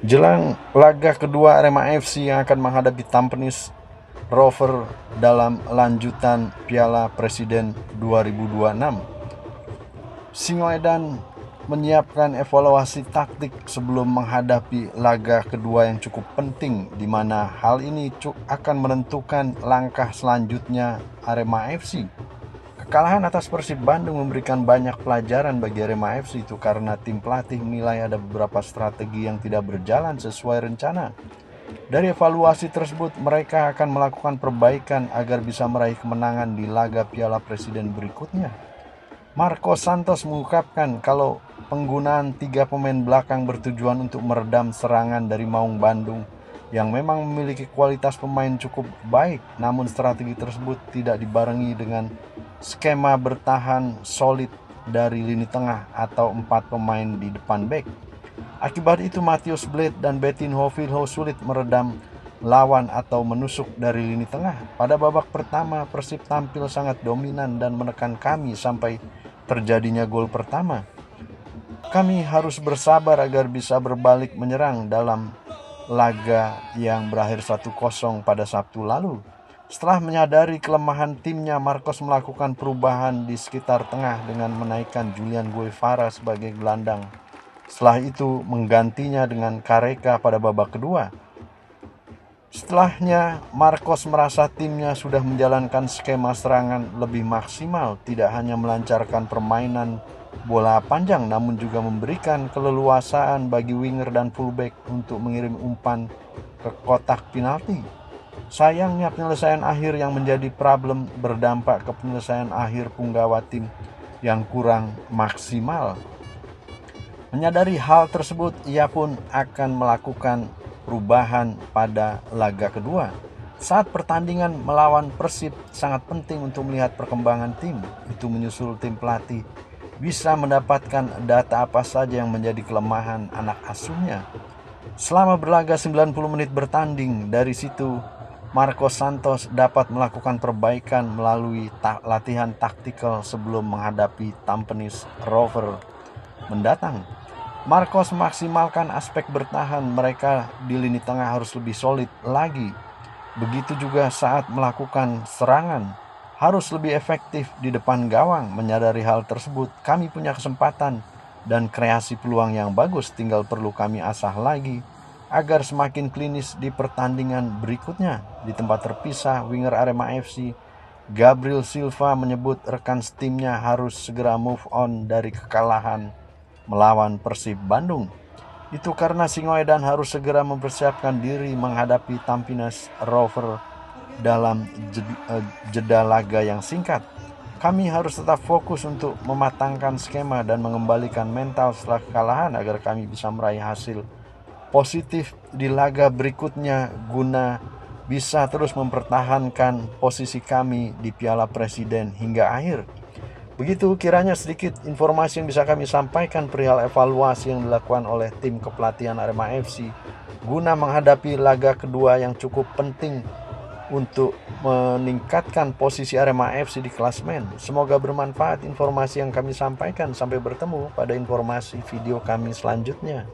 Jelang laga kedua Arema FC yang akan menghadapi Tampines Rover dalam lanjutan Piala Presiden 2026, Singoedan menyiapkan evaluasi taktik sebelum menghadapi laga kedua yang cukup penting, di mana hal ini akan menentukan langkah selanjutnya Arema FC. Kekalahan atas Persib Bandung memberikan banyak pelajaran bagi Arema FC itu karena tim pelatih menilai ada beberapa strategi yang tidak berjalan sesuai rencana. Dari evaluasi tersebut, mereka akan melakukan perbaikan agar bisa meraih kemenangan di laga Piala Presiden berikutnya. Marcos Santos mengungkapkan kalau penggunaan 3 pemain belakang bertujuan untuk meredam serangan dari Maung Bandung yang memang memiliki kualitas pemain cukup baik, namun strategi tersebut tidak dibarengi dengan skema bertahan solid dari lini tengah atau 4 pemain di depan bek. Akibat itu Matheus Blade dan Betinho Vilho sulit meredam lawan atau menusuk dari lini tengah. Pada babak pertama, Persib tampil sangat dominan dan menekan kami sampai terjadinya gol pertama. Kami harus bersabar agar bisa berbalik menyerang dalam laga yang berakhir 1-0 pada Sabtu lalu. Setelah menyadari kelemahan timnya, Marcos melakukan perubahan di sekitar tengah dengan menaikkan Julian Guevara sebagai gelandang. Setelah itu menggantinya dengan Carreca pada babak kedua. Setelahnya, Marcos merasa timnya sudah menjalankan skema serangan lebih maksimal, tidak hanya melancarkan permainan bola panjang, namun juga memberikan keleluasaan bagi winger dan fullback untuk mengirim umpan ke kotak penalti. Sayangnya penyelesaian akhir yang menjadi problem berdampak ke penyelesaian akhir punggawa tim yang kurang maksimal. Menyadari hal tersebut, ia pun akan melakukan perubahan pada laga kedua. Saat pertandingan melawan Persib, sangat penting untuk melihat perkembangan tim. Itu menyusul tim pelatih bisa mendapatkan data apa saja yang menjadi kelemahan anak asuhnya. Selama berlaga 90 menit bertanding, dari situ Marcos Santos dapat melakukan perbaikan melalui latihan taktikal sebelum menghadapi Tampines Rover mendatang. Marcos memaksimalkan aspek bertahan mereka di lini tengah harus lebih solid lagi. Begitu juga saat melakukan serangan, harus lebih efektif di depan gawang. Menyadari hal tersebut, kami punya kesempatan dan kreasi peluang yang bagus, tinggal perlu kami asah lagi agar semakin klinis di pertandingan berikutnya. Di tempat terpisah, winger Arema FC Gabriel Silva menyebut rekan timnya harus segera move on dari kekalahan melawan Persib Bandung. Itu karena Singoedan harus segera mempersiapkan diri menghadapi Tampines Rover dalam jeda laga yang singkat. Kami harus tetap fokus untuk mematangkan skema dan mengembalikan mental setelah kekalahan agar kami bisa meraih hasil positif di laga berikutnya guna bisa terus mempertahankan posisi kami di Piala Presiden hingga akhir. Begitu kiranya sedikit informasi yang bisa kami sampaikan perihal evaluasi yang dilakukan oleh tim kepelatihan Arema FC guna menghadapi laga kedua yang cukup penting untuk meningkatkan posisi Arema FC di klasemen. Semoga bermanfaat informasi yang kami sampaikan. Sampai bertemu pada informasi video kami selanjutnya.